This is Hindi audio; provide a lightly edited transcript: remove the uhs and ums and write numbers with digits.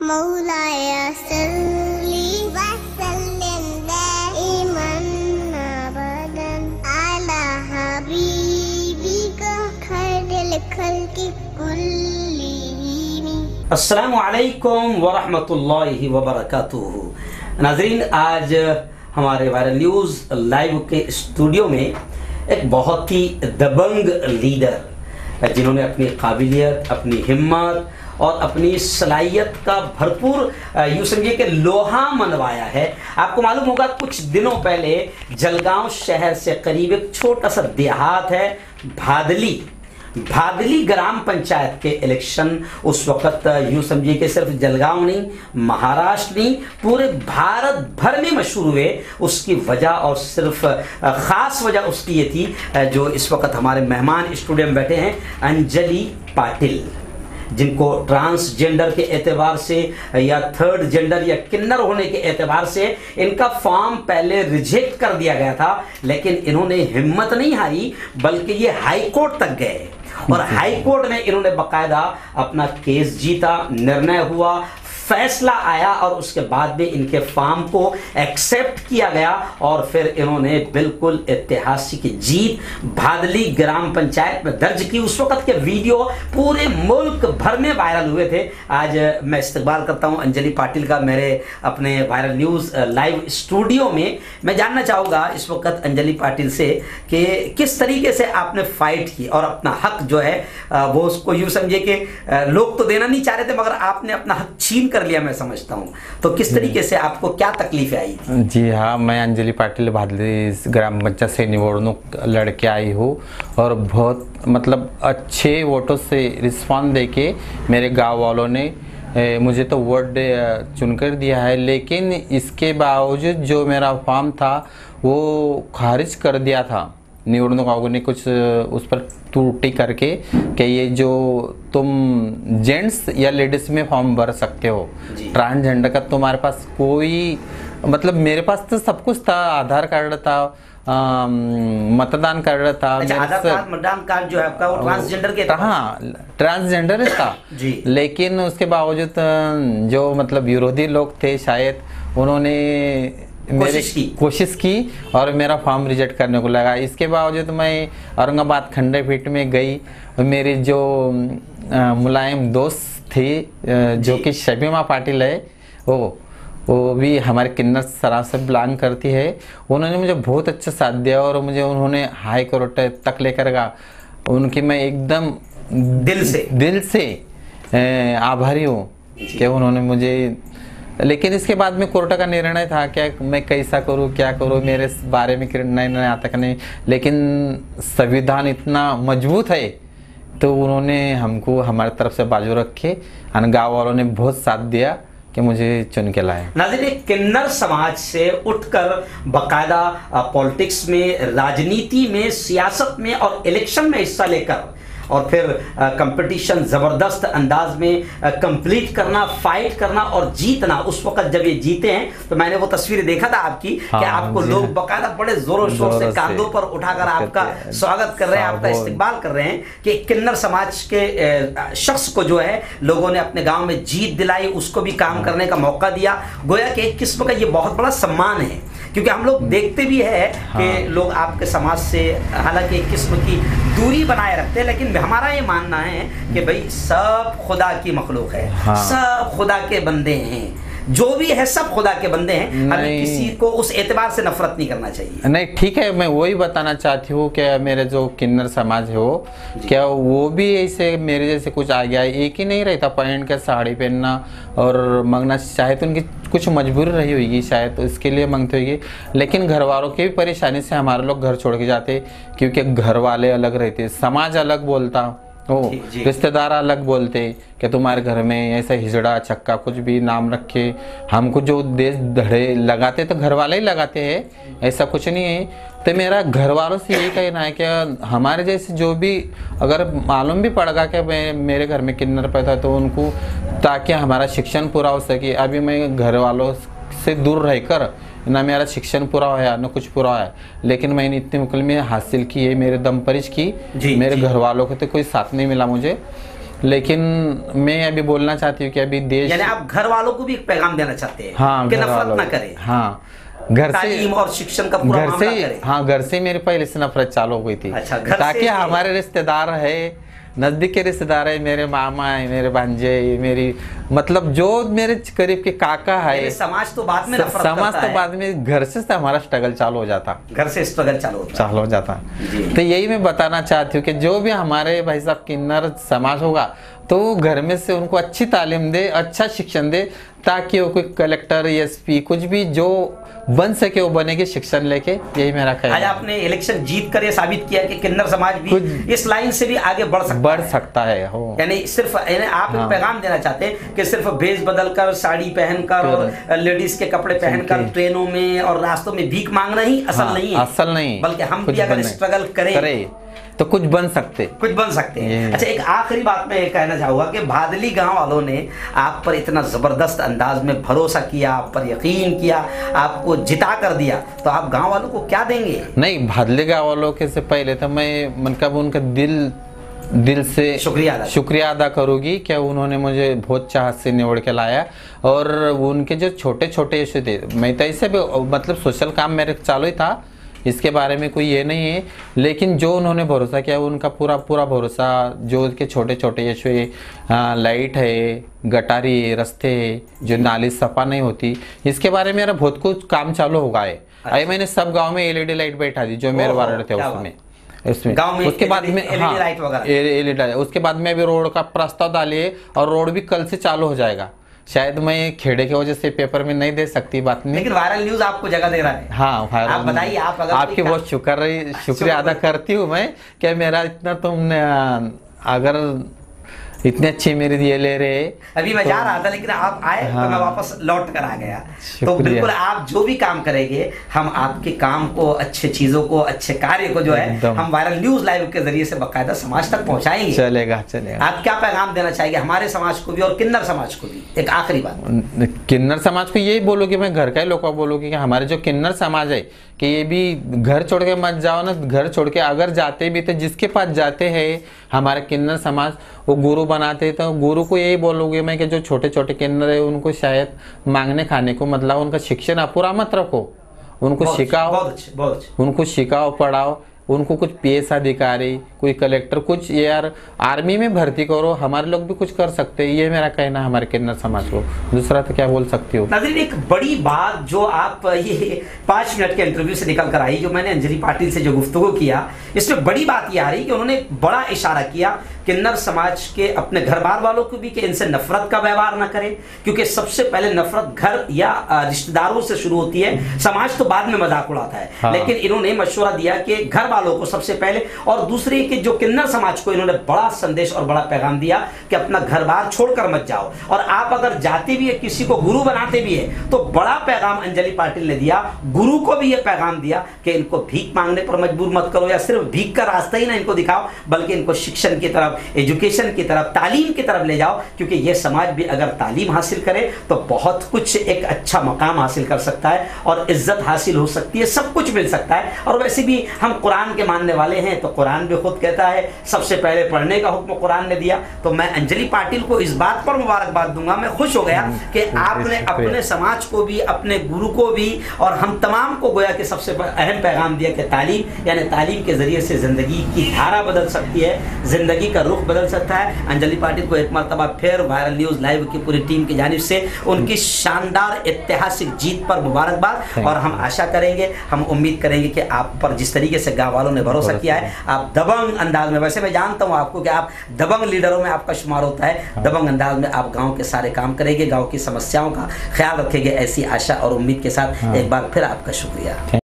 मौलाय सल्ली वसल्लिम दाइमन अबदन अला हबीबिका खैरिल खल्क़ि कुल्लिहिम। अस्सलामु अलैकुम वरहमतुल्लाहि वबरकातुहू। नाज़रीन, आज हमारे वायरल न्यूज़ लाइव के स्टूडियो में एक बहुत ही दबंग लीडर जिन्होंने अपनी काबिलियत, अपनी हिम्मत और अपनी सलाहियत का भरपूर यूँ समझिए कि लोहा मनवाया है। आपको मालूम होगा, कुछ दिनों पहले जलगांव शहर से करीब एक छोटा सा देहात है भादली ग्राम पंचायत के इलेक्शन उस वक्त यूँ समझिए कि सिर्फ जलगांव नहीं, महाराष्ट्र नहीं, पूरे भारत भर में मशहूर हुए। उसकी वजह और सिर्फ ख़ास वजह उसकी ये थी, जो इस वक्त हमारे मेहमान स्टूडियो में बैठे हैं, अंजलि पाटिल, जिनको ट्रांसजेंडर के एतबार से या थर्ड जेंडर या किन्नर होने के एतबार से इनका फॉर्म पहले रिजेक्ट कर दिया गया था, लेकिन इन्होंने हिम्मत नहीं हारी, बल्कि ये हाई कोर्ट तक गए और हाई कोर्ट में इन्होंने बकायदा अपना केस जीता, निर्णय हुआ, फैसला आया और उसके बाद में इनके फॉर्म को एक्सेप्ट किया गया और फिर इन्होंने बिल्कुल ऐतिहासिक जीत भादली ग्राम पंचायत में दर्ज की। उस वक्त के वीडियो पूरे मुल्क भर में वायरल हुए थे। आज मैं इस्तकबाल करता हूं अंजलि पाटिल का मेरे अपने वायरल न्यूज़ लाइव स्टूडियो में। मैं जानना चाहूँगा इस वक्त अंजलि पाटिल से कि किस तरीके से आपने फाइट की और अपना हक जो है वो उसको यूँ समझिए कि लोग तो देना नहीं चाह रहे थे, मगर आपने अपना हक छीन कर लिया, मैं समझता हूँ। तो किस तरीके से आपको क्या तकलीफें आई थी? जी हाँ, मैं अंजलि पाटिल भादली ग्राम पंचायत से निवडणूक लड़के आई हूँ और बहुत मतलब अच्छे वोटों से रिस्पॉन्स देके मेरे गांव वालों ने मुझे तो वोट चुनकर दिया है, लेकिन इसके बावजूद जो मेरा फॉर्म था वो खारिज कर दिया था निवडणूक आयोग ने, कुछ उस पर त्रुटि करके कि ये जो तुम जेंट्स या लेडीज में फॉर्म भर सकते हो, ट्रांसजेंडर का तुम्हारे पास कोई मतलब, मेरे पास तो सब कुछ था, आधार कार्ड था, मतदान कार्ड था। अच्छा, आधार कार्ड, मतदान कार्ड जो है आपका वो ट्रांसजेंडर के था? हाँ, ट्रांसजेंडर था जी। लेकिन उसके बावजूद जो मतलब विरोधी लोग थे, शायद उन्होंने कोशिश की और मेरा फॉर्म रिजेक्ट करने को लगा। इसके बावजूद मैं औरंगाबाद खंडपीठ में गई। मेरी जो मुलायम दोस्त थी जो कि शबीमा पाटिल है, वो भी हमारे किन्नर सराफ से बिलोंग करती है, उन्होंने मुझे बहुत अच्छा साथ दिया और मुझे उन्होंने हाई कोर्ट तक लेकर गया। उनकी मैं एकदम दिल से आभारी हूँ कि उन्होंने मुझे। लेकिन इसके बाद में कोर्ट का निर्णय था क्या मैं कैसा करूं, क्या करूं, मेरे बारे में निर्णय आता कि नहीं, लेकिन संविधान इतना मजबूत है तो उन्होंने हमको हमारे तरफ से बाजू रखे और गाँव वालों ने बहुत साथ दिया कि मुझे चुन के लाए। नाज़रीन, किन्नर समाज से उठकर बकायदा पॉलिटिक्स में, राजनीति में, सियासत में और इलेक्शन में हिस्सा लेकर और फिर कंपटीशन ज़बरदस्त अंदाज में कंप्लीट करना, फाइट करना और जीतना। उस वक्त जब ये जीते हैं तो मैंने वो तस्वीरें देखा था आपकी, कि आपको लोग बकायदा बड़े जोरों शोर से कांधों पर उठाकर आपका स्वागत कर रहे हैं, आपका इस्तकबाल कर रहे हैं कि किन्नर समाज के शख्स को जो है लोगों ने अपने गाँव में जीत दिलाई, उसको भी काम करने का मौका दिया। गोया कि एक किस्म का ये बहुत बड़ा सम्मान है, क्योंकि हम लोग देखते भी है कि लोग आपके समाज से हालांकि एक किस्म की दूरी बनाए रखते हैं, लेकिन हमारा ये मानना है कि भाई सब खुदा की मखलूक है, सब खुदा के बंदे हैं, जो भी है सब खुदा के बंदे हैं। हमें किसी को उस एतबार से नफरत नहीं करना चाहिए। नहीं, ठीक है, मैं वही बताना चाहती हूँ कि मेरे जो किन्नर समाज है वो क्या वो भी ऐसे मेरे जैसे कुछ आ गया है। एक ही नहीं रहता पैंट के साड़ी पहनना और मांगना, चाहे तो उनकी कुछ मजबूरी रही होगी, शायद तो इसके लिए मांगते होगी, लेकिन घर वालों की भी परेशानी से हमारे लोग घर छोड़ के जाते, क्योंकि घर वाले अलग रहते, समाज अलग बोलता, रिश्तेदार अलग बोलते कि तुम्हारे घर में ऐसा हिजड़ा चक्का कुछ भी नाम रखे। हमको जो देश धड़े लगाते तो घर वाले ही लगाते हैं, ऐसा कुछ नहीं है। तो मेरा घर वालों से यही कहना है कि हमारे जैसे जो भी अगर मालूम भी पड़ेगा कि मेरे घर में किन्नर पैदा, तो उनको ताकि हमारा शिक्षण पूरा हो सके। अभी मैं घर वालों से दूर रहकर ना मेरा शिक्षण पूरा होया ना कुछ पूरा होया, लेकिन मैंने इतनी मुकल में हासिल की है, मेरे दम परिश की, मेरे घर वालों को तो कोई साथ नहीं मिला मुझे। लेकिन मैं अभी बोलना चाहती हूँ कि अभी देश, यानी आप घर वालों को भी एक पैगाम देना चाहते हैं, हाँ, कि नफरत ना करें, हाँ, घर से, तालीम और शिक्षण का पूरा मामला करें। हाँ, घर से मेरे पहले से नफरत चालू हो गई थी। अच्छा, ताकि हमारे रिश्तेदार है, नजदीक के रिश्तेदार है, मेरे मामा है, मेरे भांजे, मेरी मतलब जो मेरे करीब के काका है, समाज तो बाद में नफरत समाज करता तो है। बाद में घर से हमारा स्ट्रगल चालू हो जाता, घर से स्ट्रगल चालू हो जाता। तो यही मैं बताना चाहती हूँ कि जो भी हमारे भाई साहब किन्नर समाज होगा तो वो घर में से उनको अच्छी तालीम दे, अच्छा शिक्षण दे, ताकि वो कोई कलेक्टर, एसपी कुछ भी जो बन सके वो बनेगी शिक्षण लेके। यही मेरा कहना है। आज आपने इलेक्शन जीत कर ये साबित किया कि किन्नर समाज भी इस लाइन से भी आगे बढ़ सकता है। हो यानी सिर्फ आप एक पैगाम देना चाहते हैं कि सिर्फ भेष बदल कर, साड़ी पहनकर और लेडीज के कपड़े पहनकर ट्रेनों में और रास्तों में भीख मांगना ही असल नहीं है, असल नहीं, बल्कि हम भी अगर स्ट्रगल करें तो कुछ बन सकते हैं। अच्छा, एक आखिरी बात मैं कहना चाहूंगा कि भादली गांव वालों ने आप पर इतना जबरदस्त अंदाज में भरोसा किया, आप पर यकीन किया, आपको जिता कर दिया, तो आप गांव वालों को क्या देंगे? नहीं, भादली गांव वालों के से पहले तो मैं मतलब उनका दिल से शुक्रिया अदा करूंगी कि उन्होंने मुझे बहुत चाहत से निवड़ के लाया। और उनके जो छोटे छोटे इशू थे, मैं तो ऐसे भी मतलब सोशल काम मेरे चालू ही था, इसके बारे में कोई ये नहीं है, लेकिन जो उन्होंने भरोसा किया उनका पूरा भरोसा, जो उसके छोटे छोटे इशू है, लाइट है, गटारी है, रास्ते है, जो नाली सफा नहीं होती, इसके बारे में मेरा बहुत कुछ काम चालू हो गया है। अरे मैंने सब गांव में एलईडी लाइट बैठा दी जो मेरे वार्ड थे उसमें गांव में। उसके बाद में एलईडी लाइट वगैरह, एलईडी, उसके बाद में अभी रोड का प्रस्ताव डालिए और रोड भी कल से चालू हो जाएगा। शायद मैं खेड़े की वजह से पेपर में नहीं दे सकती बात नहीं, लेकिन वायरल न्यूज आपको जगह दे रहा है। हाँ, आप बताइए, आप अगर आपकी बहुत शुक्रिया अदा करती हूँ मैं कि मेरा इतना तुमने अगर इतने अच्छे मेरे दिए ले रहे। अभी मैं जा रहा था लेकिन आप आए तो मैं वापस लौट कर आ गया। तो बिल्कुल आप जो भी काम करेंगे हम आपके काम को, अच्छे चीजों को, अच्छे कार्य को जो है हम वायरल न्यूज लाइव के जरिए से बाकायदा समाज तक पहुंचाएंगे। चलेगा। आप क्या पैगाम देना चाहेंगे हमारे समाज को भी और किन्नर समाज को भी? एक आखिरी बात, किन्नर समाज को यही बोलूँगी, मैं घर का ही लोग को बोलूँगी कि हमारे जो किन्नर समाज है कि ये भी घर छोड़ के मत जाओ ना। घर छोड़ के अगर जाते भी तो जिसके पास जाते हैं हमारे किन्नर समाज, वो गुरु बनाते, तो गुरु को यही बोलूँगी मैं कि जो छोटे छोटे किन्नर है उनको शायद मांगने खाने को मतलब उनका शिक्षण अपूरा मत रखो, उनको सिखाओ, उनको सिखाओ, पढ़ाओ, उनको कुछ पीएस अधिकारी, कोई कलेक्टर, कुछ यार आर्मी में भर्ती करो, हमारे लोग भी कुछ कर सकते हैं। ये मेरा कहना है हमारे किन्नर समाज को। दूसरा तो क्या बोल सकती हूँ। नाज़रीन, एक बड़ी बात जो आप ये 5 मिनट के इंटरव्यू से निकल कर आई, जो मैंने अंजलि पाटिल से जो गुफ्तगू किया, इसमें बड़ी बात ये आ रही कि उन्होंने बड़ा इशारा किया किन्नर समाज के अपने घर बार वालों को भी कि इनसे नफरत का व्यवहार न करें, क्योंकि सबसे पहले नफरत घर या रिश्तेदारों से शुरू होती है, समाज तो बाद में मजाक उड़ाता है। हाँ। लेकिन इन्होंने मशवरा दिया कि घर वालों को सबसे पहले, और दूसरे कि जो किन्नर समाज को इन्होंने बड़ा संदेश और बड़ा पैगाम दिया कि अपना घर बार छोड़कर मत जाओ, और आप अगर जाते भी है, किसी को गुरु बनाते भी है, तो बड़ा पैगाम अंजलि पाटिल ने दिया। गुरु को भी यह पैगाम दिया कि इनको भीख मांगने पर मजबूर मत करो, या सिर्फ भीख का रास्ता ही ना इनको दिखाओ, बल्कि इनको शिक्षण की तरफ, एजुकेशन की तरफ, तालीम की तरफ ले जाओ, क्योंकि यह समाज भी अगर तालीम हासिल करे तो बहुत कुछ एक अच्छा मकाम हासिल कर सकता है और इज्जत हासिल हो सकती है, सब कुछ मिल सकता है। और वैसे भी हम कुरान के मानने वाले हैं, तो कुरान भी खुद कहता है सबसे पहले पढ़ने का हुक्म कुरान ने दिया। तो मैं अंजलि पाटिल को इस बात पर मुबारकबाद दूंगा, मैं खुश हो गया कि आपने अपने समाज को भी, अपने गुरु को भी और हम तमाम को गोया कि सबसे अहम पैगाम दिया कि तालीम, यानी तालीम के जरिए से जिंदगी की धारा बदल सकती है, जिंदगी का रुख बदल सकता है। अंजलि पाटिल को एक मरतबा फिर वायरल न्यूज लाइव की पूरी टीम की जानिब से उनकी शानदार ऐतिहासिक जीत पर मुबारकबाद। और हम आशा करेंगे, हम उम्मीद करेंगे कि आप पर जिस तरीके से गाँव वालों ने भरोसा किया है, आप दबंग अंदाज में, वैसे मैं जानता हूं आपको कि आप दबंग लीडरों में आपका शुमार होता है, दबंग अंदाज में आप गांव के सारे काम करेंगे, गांव की समस्याओं का ख्याल रखेंगे, ऐसी आशा और उम्मीद के साथ एक बार फिर आपका शुक्रिया।